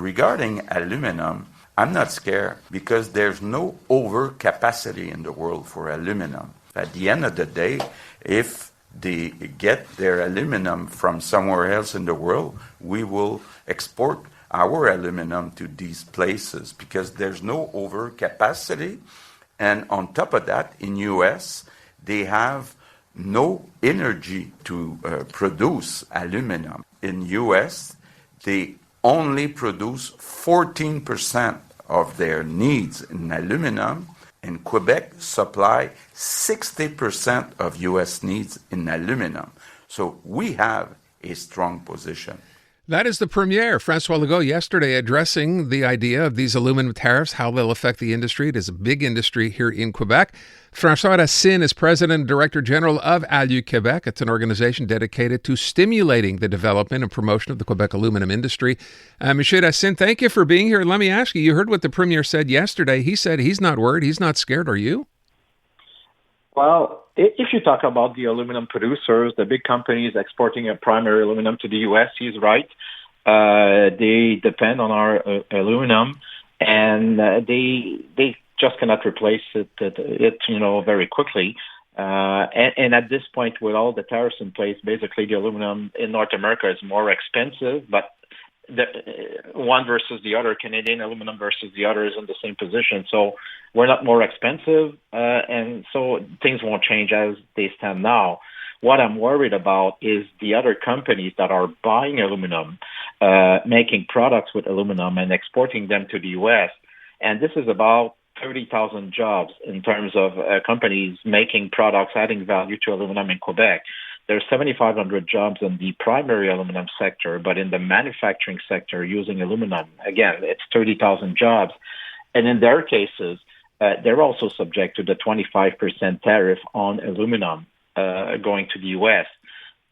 regarding aluminum, I'm not scared because there's no overcapacity in the world for aluminum. At the end of the day, if they get their aluminum from somewhere else in the world, we will export our aluminum to these places because there's no overcapacity. And on top of that, in U.S., they have no energy to produce aluminum. In U.S., they only produce 14% of their needs in aluminum, and Quebec supply 60% of U.S. needs in aluminum. So we have a strong position. That is the Premier, Francois Legault, yesterday addressing the idea of these aluminum tariffs, how they'll affect the industry. It is a big industry here in Quebec. Francois Racine is President and Director General of AluQuebec. It's an organization dedicated to stimulating the development and promotion of the Quebec aluminum industry. Monsieur Racine, thank you for being here. Let me ask you, you heard what the Premier said yesterday. He said he's not worried, he's not scared. Are you? Well, if you talk about the aluminum producers, the big companies exporting a primary aluminum to the U.S., he's right. They depend on our aluminum, and they just cannot replace it very quickly. And at this point, with all the tariffs in place, basically the aluminum in North America is more expensive, but one versus the other, Canadian aluminum versus the other, is in the same position. So we're not more expensive, and so things won't change as they stand now. What I'm worried about is the other companies that are buying aluminum, making products with aluminum and exporting them to the U.S. And this is about 30,000 jobs in terms of companies making products, adding value to aluminum in Quebec. There's 7,500 jobs in the primary aluminum sector, but in the manufacturing sector using aluminum, again, it's 30,000 jobs. And in their cases, they're also subject to the 25% tariff on aluminum going to the U.S.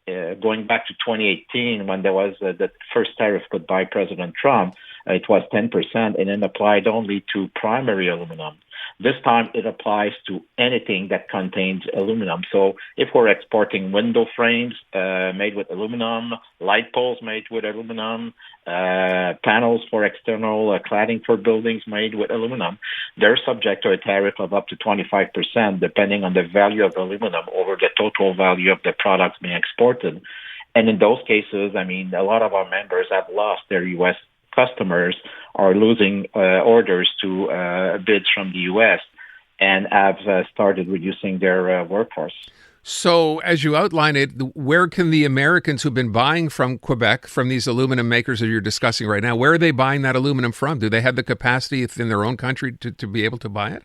Going back to 2018, when there was the first tariff put by President Trump, it was 10%, and it applied only to primary aluminum. This time, it applies to anything that contains aluminum. So if we're exporting window frames made with aluminum, light poles made with aluminum, panels for external cladding for buildings made with aluminum, they're subject to a tariff of up to 25%, depending on the value of aluminum over the total value of the products being exported. And in those cases, I mean, a lot of our members have lost their U.S. customers, are losing orders to bids from the U.S. and have started reducing their workforce. So as you outline it, where can the Americans who've been buying from Quebec, from these aluminum makers that you're discussing right now, where are they buying that aluminum from? Do they have the capacity in their own country to be able to buy it?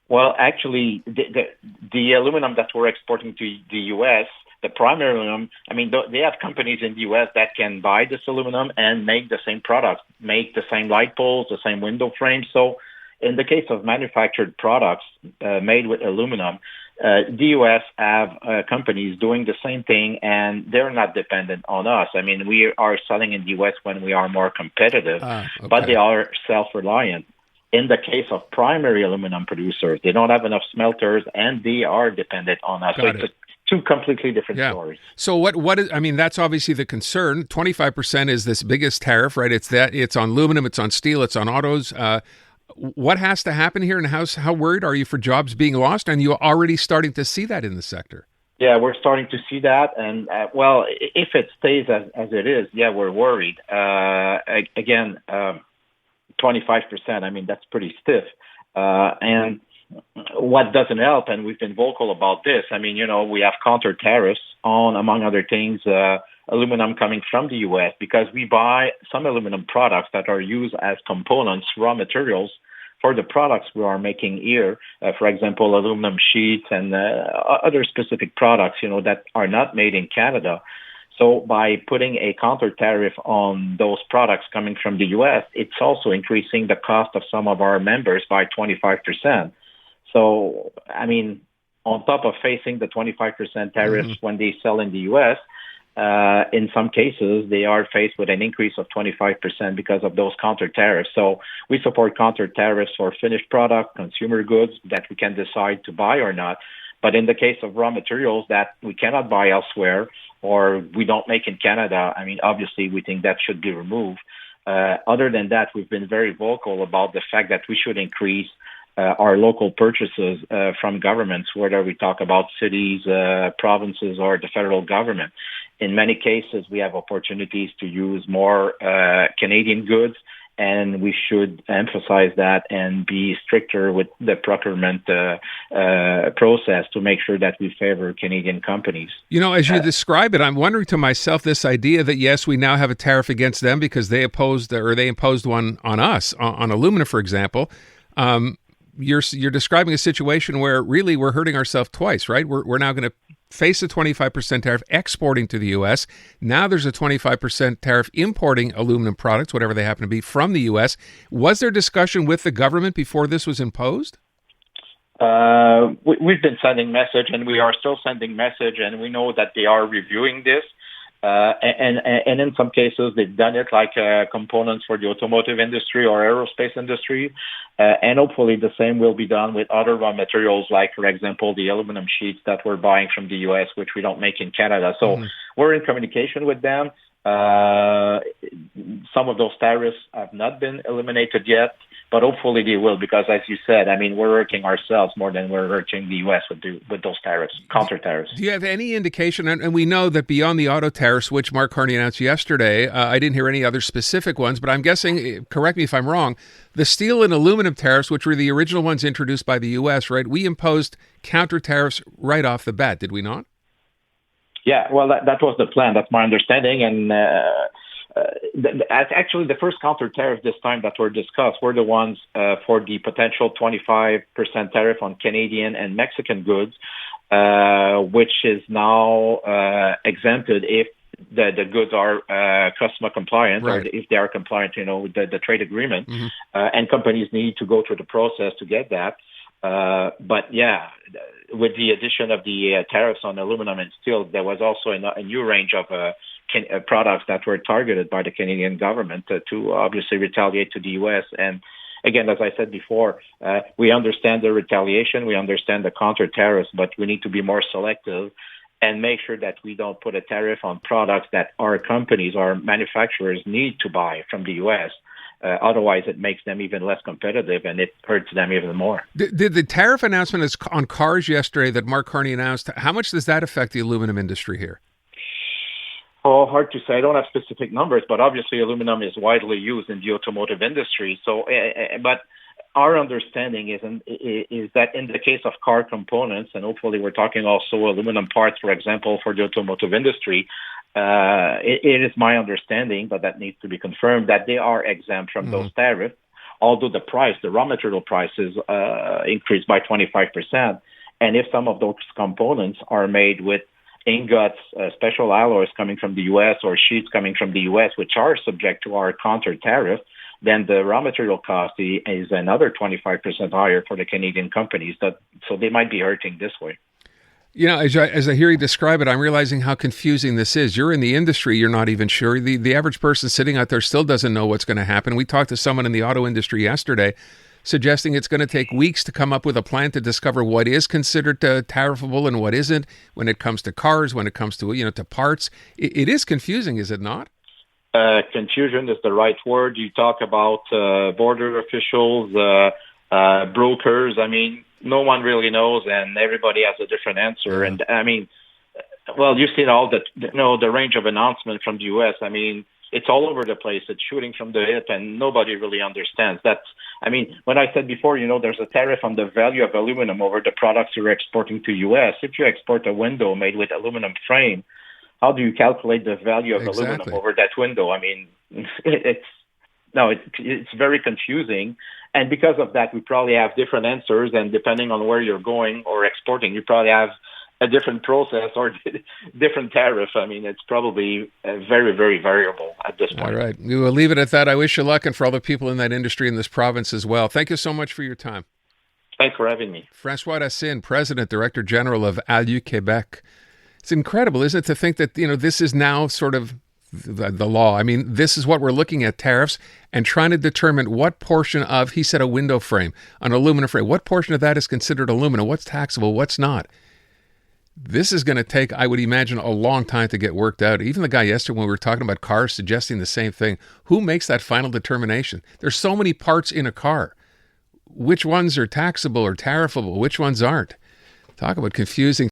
Well, actually, the aluminum that we're exporting to the U.S., the primary aluminum, I mean, they have companies in the U.S. that can buy this aluminum and make the same products, make the same light poles, the same window frames. So in the case of manufactured products made with aluminum, the U.S. have companies doing the same thing, and they're not dependent on us. I mean, we are selling in the U.S. when we are more competitive, but they are self-reliant. In the case of primary aluminum producers, they don't have enough smelters, and they are dependent on us. It's two completely different stories. So what is, I mean, that's obviously the concern. 25% is this biggest tariff, right? It's on aluminum, it's on steel, it's on autos. What has to happen here, and how worried are you for jobs being lost? And you're already starting to see that in the sector. Yeah, we're starting to see that. And, well, if it stays as it is, yeah, we're worried. Again, 25%, I mean, that's pretty stiff. And what doesn't help, and we've been vocal about this, I mean, we have counter tariffs on, among other things, aluminum coming from the U.S. because we buy some aluminum products that are used as components, raw materials, for the products we are making here. For example, aluminum sheets and other specific products, that are not made in Canada. So by putting a counter tariff on those products coming from the U.S., it's also increasing the cost of some of our members by 25%. So, I mean, on top of facing the 25% tariffs when they sell in the U.S., in some cases, they are faced with an increase of 25% because of those counter tariffs. So we support counter tariffs for finished product, consumer goods that we can decide to buy or not. But in the case of raw materials that we cannot buy elsewhere or we don't make in Canada, I mean, obviously, we think that should be removed. Other than that, we've been very vocal about the fact that we should increase our local purchases from governments, whether we talk about cities, provinces, or the federal government. In many cases, we have opportunities to use more Canadian goods, and we should emphasize that and be stricter with the procurement process to make sure that we favor Canadian companies. As you describe it, I'm wondering to myself this idea that, yes, we now have a tariff against them because they imposed one on us, on aluminum, for example. You're describing a situation where really we're hurting ourselves twice, right? We're now going to face a 25% tariff exporting to the U.S. Now there's a 25% tariff importing aluminum products, whatever they happen to be, from the U.S. Was there discussion with the government before this was imposed? We've been sending message, and we are still sending message, and we know that they are reviewing this. And in some cases, they've done it like components for the automotive industry or aerospace industry. And hopefully the same will be done with other raw materials, like, for example, the aluminum sheets that we're buying from the U.S., which we don't make in Canada. So we're in communication with them. Some of those tariffs have not been eliminated yet, but hopefully they will, because as you said, we're hurting ourselves more than we're hurting the U.S. with those tariffs, counter tariffs. Do you have any indication, and we know that beyond the auto tariffs, which Mark Carney announced yesterday, I didn't hear any other specific ones, but I'm guessing, correct me if I'm wrong, the steel and aluminum tariffs, which were the original ones introduced by the U.S., right? We imposed counter tariffs right off the bat, did we not? Yeah, well, that was the plan. That's my understanding. And actually, the first counter tariff this time that were discussed were the ones for the potential 25% tariff on Canadian and Mexican goods, which is now exempted if the goods are customer compliant, right, or if they are compliant, with the trade agreement. And companies need to go through the process to get that. But yeah, with the addition of the tariffs on aluminum and steel, there was also a new range of products that were targeted by the Canadian government to obviously retaliate to the U.S. And again, as I said before, we understand the retaliation, we understand the counter tariffs, but we need to be more selective and make sure that we don't put a tariff on products that our companies, our manufacturers need to buy from the U.S. Otherwise, it makes them even less competitive, and it hurts them even more. Did the tariff announcement on cars yesterday that Mark Carney announced, how much does that affect the aluminum industry here? Oh, hard to say. I don't have specific numbers, but obviously aluminum is widely used in the automotive industry. So, but our understanding is that in the case of car components, and hopefully we're talking also aluminum parts, for example, for the automotive industry, it is my understanding, but that needs to be confirmed, that they are exempt from those tariffs, although the raw material prices increased by 25%. And if some of those components are made with ingots, special alloys coming from the U.S. or sheets coming from the U.S., which are subject to our counter tariff, then the raw material cost is another 25% higher for the Canadian companies. So they might be hurting this way. As I hear you describe it, I'm realizing how confusing this is. You're in the industry, you're not even sure. The average person sitting out there still doesn't know what's going to happen. We talked to someone in the auto industry yesterday suggesting it's going to take weeks to come up with a plan to discover what is considered tariffable and what isn't when it comes to cars, when it comes to, to parts. It is confusing, is it not? Confusion is the right word. You talk about border officials, brokers. No one really knows, and everybody has a different answer. And you've seen all the range of announcements from the U.S. It's all over the place. It's shooting from the hip, and nobody really understands. When I said before, there's a tariff on the value of aluminum over the products you're exporting to U.S. If you export a window made with aluminum frame, how do you calculate the value of aluminum over that window? It's very confusing. And because of that, we probably have different answers. And depending on where you're going or exporting, you probably have a different process or different tariff. It's probably very, very variable at this point. All right. We will leave it at that. I wish you luck, and for all the people in that industry in this province as well. Thank you so much for your time. Thanks for having me. Francois Racine, President, Director General of AluQuebec. It's incredible, isn't it, to think that, this is now sort of the law. This is what we're looking at, tariffs, and trying to determine what portion of, he said, a window frame, an aluminum frame, what portion of that is considered aluminum, what's taxable, what's not. This is going to take, I would imagine, a long time to get worked out. Even the guy yesterday when we were talking about cars suggesting the same thing. Who makes that final determination? There's so many parts in a car. Which ones are taxable or tariffable? Which ones aren't? Talk about confusing